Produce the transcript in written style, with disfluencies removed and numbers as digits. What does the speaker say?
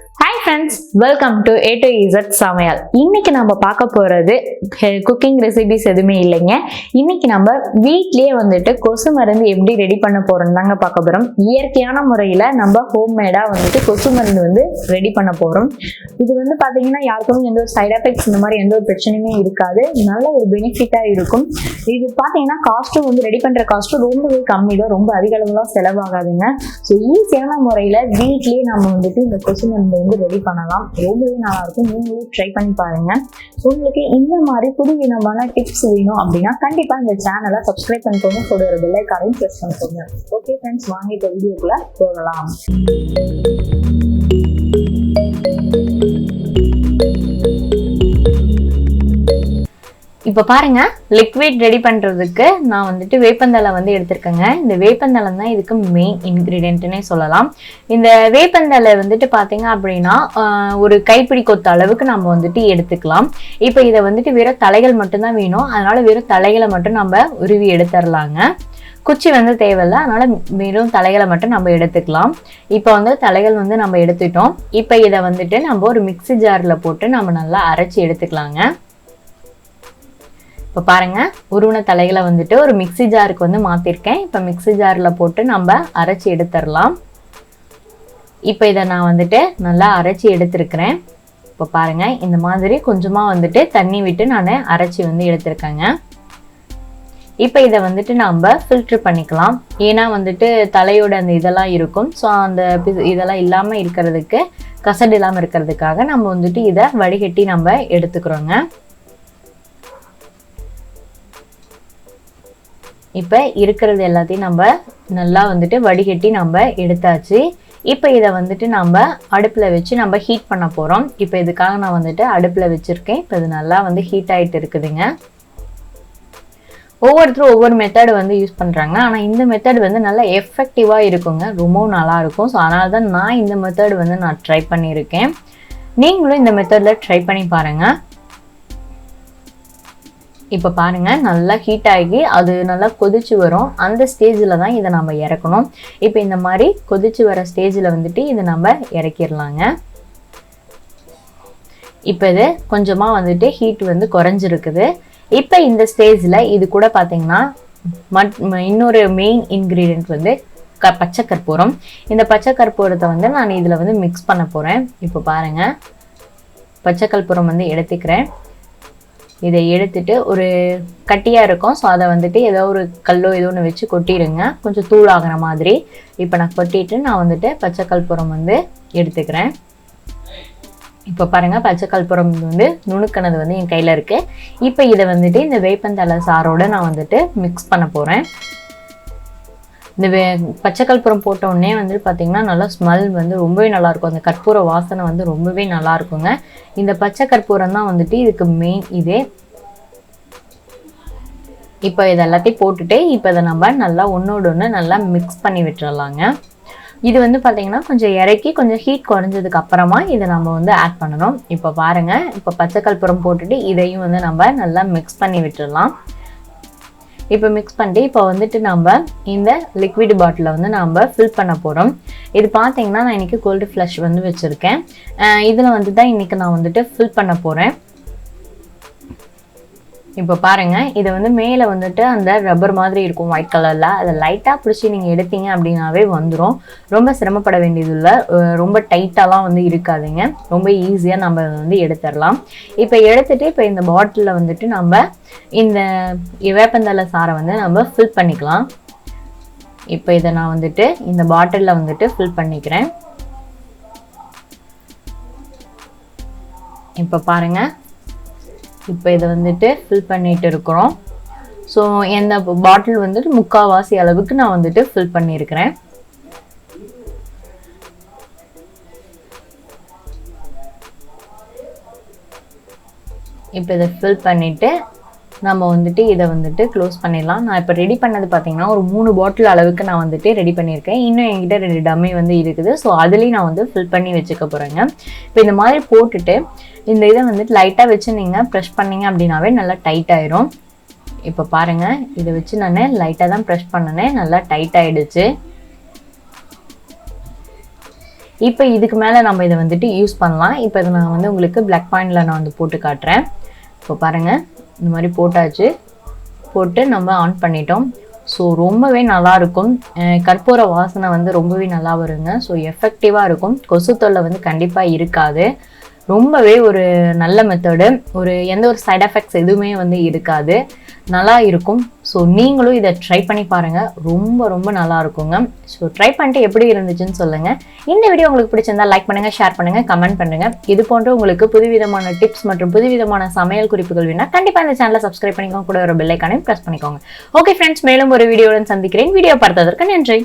Hi friends, welcome to AtoZ Samayal. இன்னைக்கு நம்ம பார்க்க போறது குக்கிங் ரெசிபிஸ் எதுவுமே இல்லைங்க. இன்னைக்கு நம்ம வீட்லயே வந்துட்டு கொசு மருந்து எப்படி ரெடி பண்ண போறோம் தாங்க பார்க்க போறோம். இயற்கையான முறையில நம்ம ஹோம்மேடா வந்துட்டு கொசு மருந்து வந்து ரெடி பண்ண போறோம். இது வந்து பாத்தீங்கன்னா யாருக்கும் எந்த ஒரு சைட் எஃபெக்ட்ஸ் இந்த மாதிரி எந்த ஒரு பிரச்சனையுமே இருக்காது. நல்ல ஒரு பெனிஃபிட்டா இருக்கும். இது பாத்தீங்கன்னா காஸ்ட்டும் வந்து ரெடி பண்ற காஸ்ட்டும் ரொம்பவே கம்மி தான், ரொம்ப அதிக அளவுலாம் செலவாகாதுங்க. ஸோ ஈஸியான முறையில வீட்லயே நம்ம வந்துட்டு இந்த கொசு மருந்து வந்து ரெடி பண்ணலாம். ரொம்பவே நல்லா இருக்கும். நீங்களே ட்ரை பண்ணி பாருங்க. உங்களுக்கு இந்த மாதிரி புதுவிதமான டிப்ஸ் வேணும் அப்படின்னா கண்டிப்பா இந்த சேனலை சப்ஸ்கிரைப் பண்ணிக்கோங்க. கூட ஒரு பெல் ஐகானையும் பிரஸ் பண்ணிக்கோங்க. ஓகே ஃப்ரெண்ட்ஸ், வாங்க இப்போ வீடியோக்குள்ள போகலாம். இப்போ பாருங்க, லிக்விட் ரெடி பண்ணுறதுக்கு நான் வந்துட்டு வேப்பந்தலை வந்து எடுத்திருக்கேங்க. இந்த வேப்பந்தலை தான் இதுக்கு மெயின் இன்க்ரீடியன்ட்னே சொல்லலாம். இந்த வேப்பந்தலை வந்துட்டு பார்த்தீங்க அப்படின்னா ஒரு கைப்பிடி கொத்த அளவுக்கு நம்ம வந்துட்டு எடுத்துக்கலாம். இப்போ இதை வந்துட்டு வெறும் தலைகள் மட்டும்தான் வேணும், அதனால வெறும் தலைகளை மட்டும் நம்ம உருவி எடுத்துடலாங்க. குச்சி வந்து தேவையில்லை, அதனால வெறும் தலைகளை மட்டும் நம்ம எடுத்துக்கலாம். இப்போ வந்து தலைகள் வந்து நம்ம எடுத்துட்டோம். இப்போ இதை வந்துட்டு நம்ம ஒரு மிக்ஸி ஜாரில் போட்டு நம்ம நல்லா அரைச்சி எடுத்துக்கலாங்க. இப்போ பாருங்க, உருவன தலைகளை வந்துட்டு ஒரு மிக்ஸி ஜாருக்கு வந்து மாற்றிருக்கேன். இப்போ மிக்ஸி ஜாரில் போட்டு நம்ம அரைச்சி எடுத்துடலாம். இப்போ இதை நான் வந்துட்டு நல்லா அரைச்சி எடுத்துருக்கிறேன். இப்போ பாருங்க, இந்த மாதிரி கொஞ்சமாக வந்துட்டு தண்ணி விட்டு நான் அரைச்சி வந்து எடுத்துருக்கேங்க. இப்போ இதை வந்துட்டு நம்ம ஃபில்ட்ரு பண்ணிக்கலாம். ஏன்னா வந்துட்டு தலையோட அந்த இதெல்லாம் இருக்கும். ஸோ அந்த இதெல்லாம் இல்லாமல் இருக்கிறதுக்கு, கசடு இல்லாமல் இருக்கிறதுக்காக நம்ம வந்துட்டு இதை வடிகட்டி நம்ம எடுத்துக்கிறோங்க. இப்போ இருக்கிறது எல்லாத்தையும் நம்ம நல்லா வந்துட்டு வடிகட்டி நம்ம எடுத்தாச்சு. இப்போ இதை வந்துட்டு நம்ம அடுப்பில் வச்சு நம்ம ஹீட் பண்ண போகிறோம். இப்போ இதுக்காக நான் வந்துட்டு அடுப்பில் வச்சுருக்கேன். இப்போ இது நல்லா வந்து ஹீட் ஆகிட்டு இருக்குதுங்க. ஒவ்வொருத்தரும் ஒவ்வொரு மெத்தடு வந்து யூஸ் பண்ணுறாங்க. ஆனால் இந்த மெத்தட் வந்து நல்லா எஃபெக்டிவாக இருக்குங்க, ரொம்பவும் நல்லாயிருக்கும். ஸோ அதனால தான் நான் இந்த மெத்தட் வந்து நான் ட்ரை பண்ணியிருக்கேன். நீங்களும் இந்த மெத்தடில் ட்ரை பண்ணி பாருங்கள். இப்போ பாருங்கள், நல்லா ஹீட் ஆகி அது நல்லா கொதிச்சு வரும். அந்த ஸ்டேஜில் தான் இதை நம்ம இறக்கணும். இப்போ இந்த மாதிரி கொதிச்சு வர ஸ்டேஜில் வந்துட்டு இதை நம்ம இறக்கிடலாங்க. இப்போ இது கொஞ்சமாக வந்துட்டு ஹீட் வந்து குறைஞ்சிருக்குது. இப்போ இந்த ஸ்டேஜில் இது கூட பார்த்தீங்கன்னா இன்னொரு மெயின் இன்க்ரீடியன்ட் வந்து பச்சை கற்பூரம். இந்த பச்சை கற்பூரத்தை வந்து நான் இதில் வந்து மிக்ஸ் பண்ண போகிறேன். இப்போ பாருங்கள், பச்சை கற்பூரம் வந்து எடுத்துக்கிறேன். இதை எடுத்துட்டு ஒரு கட்டியாக இருக்கும். ஸோ அதை வந்துட்டு ஏதோ ஒரு கல்லோ ஏதோ ஒன்று வச்சு கொட்டிடுங்க, கொஞ்சம் தூளாகிற மாதிரி. இப்போ நான் கொட்டிட்டு நான் வந்துட்டு பச்சை கற்பூரம் வந்து எடுத்துக்கிறேன். இப்போ பாருங்கள், பச்சை கற்பூரம் வந்து நுணுக்கினது வந்து என் கையில் இருக்குது. இப்போ இதை வந்துட்டு இந்த வேப்பந்தலை சாரோடு நான் வந்துட்டு மிக்ஸ் பண்ண போகிறேன். இந்த பச்சை கற்பூரம் போட்ட உடனே வந்து பார்த்திங்கன்னா நல்லா ஸ்மெல் வந்து ரொம்பவே நல்லாயிருக்கும். அந்த கற்பூர வாசனை வந்து ரொம்பவே நல்லா இருக்குங்க. இந்த பச்சை கற்பூரம் தான் வந்துட்டு இதுக்கு மெயின் இதே. இப்போ இது எல்லாத்தையும் போட்டுட்டு இப்போ இதை நம்ம நல்லா ஒன்றோடு ஒன்று நல்லா மிக்ஸ் பண்ணி விட்டுறலாங்க. இது வந்து பார்த்திங்கன்னா கொஞ்சம் இறக்கி கொஞ்சம் ஹீட் குறைஞ்சதுக்கு அப்புறமா இதை நம்ம வந்து ஆட் பண்ணணும். இப்போ பாருங்கள், இப்போ பச்சை கற்பூரம் போட்டுட்டு இதையும் வந்து நம்ம நல்லா மிக்ஸ் பண்ணி விட்டுடலாம். இப்போ மிக்ஸ் பண்ணிட்டு இப்போ வந்துட்டு நம்ம இந்த லிக்விட் பாட்டிலை வந்து நம்ம ஃபில் பண்ண போகிறோம். இது பார்த்தீங்கன்னா நான் இன்றைக்கி கோல்டு ஃப்ளஷ் வந்து வச்சுருக்கேன். இதில் வந்து தான் இன்றைக்கி நான் வந்துட்டு ஃபில் பண்ண போகிறேன். இப்போ பாருங்கள், இதை வந்து மேலே வந்துட்டு அந்த ரப்பர் மாதிரி இருக்கும் ஒயிட் கலரில், அதை லைட்டாக பிடிச்சி நீங்கள் எடுத்தீங்க அப்படின்னாவே வந்துடும். ரொம்ப சிரமப்பட வேண்டியது இல்லை, ரொம்ப டைட்டாலாம் வந்து இருக்காதுங்க. ரொம்ப ஈஸியாக நம்ம வந்து எடுத்துடலாம். இப்போ எடுத்துகிட்டு இப்போ இந்த பாட்டிலில் வந்துட்டு நம்ம இந்த வேப்பந்தலை சாரை வந்து நம்ம ஃபில் பண்ணிக்கலாம். இப்போ இதை நான் வந்துட்டு இந்த பாட்டிலில் வந்துட்டு ஃபில் பண்ணிக்கிறேன். இப்போ பாருங்கள், இப்போ இதை வந்துட்டு ஃபில் பண்ணிட்டு இருக்கிறோம். ஸோ இந்த பாட்டில் வந்துட்டு 3/4 அளவுக்கு நான் வந்துட்டு ஃபில் பண்ணியிருக்கிறேன். இப்போ இதை ஃபில் பண்ணிவிட்டு நம்ம வந்துட்டு இதை வந்துட்டு க்ளோஸ் பண்ணிடலாம். நான் இப்போ ரெடி பண்ணது பார்த்தீங்கன்னா ஒரு 3 பாட்டில் அளவுக்கு நான் வந்துட்டு ரெடி பண்ணியிருக்கேன். இன்னும் என்கிட்ட 2 டம்மி வந்து இருக்குது. ஸோ அதுலேயும் நான் வந்து ஃபில் பண்ணி வச்சுக்க போகிறேங்க. இப்போ இந்த மாதிரி போட்டுட்டு இந்த இதை வந்துட்டு லைட்டாக வச்சு நீங்கள் ப்ரெஷ் பண்ணிங்க அப்படின்னாவே நல்லா டைட் ஆயிரும். இப்போ பாருங்கள், இதை வச்சு நான் லைட்டாக தான் ப்ரெஷ் பண்ணினேன், நல்லா டைட் ஆகிடுச்சு. இப்போ இதுக்கு மேலே நம்ம இதை வந்துட்டு யூஸ் பண்ணலாம். இப்போ இதை நான் வந்து உங்களுக்கு பிளாக் பாயிண்டில் நான் வந்து போட்டு காட்டுறேன். இப்போ பாருங்கள், இந்த மாதிரி போட்டாச்சு. போட்டு நம்ம ஆன் பண்ணிட்டோம். ஸோ ரொம்பவே நல்லாயிருக்கும். கற்பூர வாசனை வந்து ரொம்பவே நல்லா வருங்க. ஸோ எஃபெக்டிவாக இருக்கும். கொசு தொல்லை வந்து கண்டிப்பாக இருக்காது. ரொம்பவே ஒரு நல்ல மெத்தடு. எந்த ஒரு சைட் எஃபெக்ட்ஸ் எதுவுமே வந்து இருக்காது. நல்லா இருக்கும். ஸோ நீங்களும் இதை ட்ரை பண்ணி பாருங்கள். ரொம்ப ரொம்ப நல்லா இருக்குங்க. ஸோ ட்ரை பண்ணிட்டு எப்படி இருந்துச்சுன்னு சொல்லுங்கள். இந்த வீடியோ உங்களுக்கு பிடிச்சிருந்தா லைக் பண்ணுங்கள், ஷேர் பண்ணுங்கள், கமெண்ட் பண்ணுங்கள். இது போன்ற உங்களுக்கு புதுவிதமான டிப்ஸ் மற்றும் புதுவிதமான சமையல் குறிப்புகள் வேணால் கண்டிப்பாக இந்த சேனலை சப்ஸ்கிரைப் பண்ணிக்கோங்க. கூட ஒரு பெல் ஐக்கானையும் ப்ரெஸ் பண்ணிக்கோங்க. ஓகே ஃப்ரெண்ட்ஸ், மேலும் ஒரு வீடியோவுடன் சந்திக்கிறேன். வீடியோ பார்த்ததற்கு நன்றி.